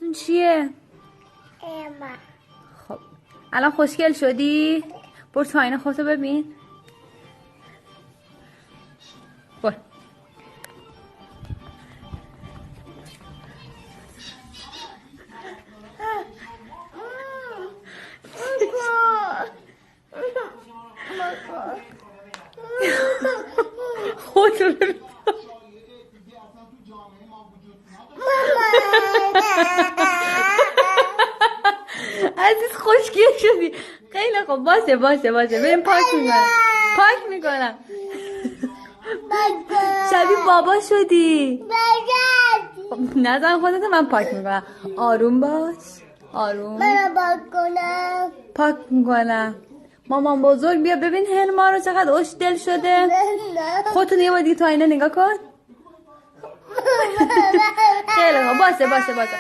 اون چیه؟ اما خب الان خوشگل شدی؟ برو تو آینه خودتو ببین. برو. خودتو ببین. عزیز خوشگل شدی. خیلی خوب. باشه بریم پاک میکنم. شبیه بابا شدی. خب نزن خودت، من پاک میکنم. آروم باش. آروم. پاک میکنم. مامان بزرگ بیا ببین هنما رو چقدر خوش دل شده. خودتون یه بار دیگه تو آینه نگاه کن. خیلی خوب. باشه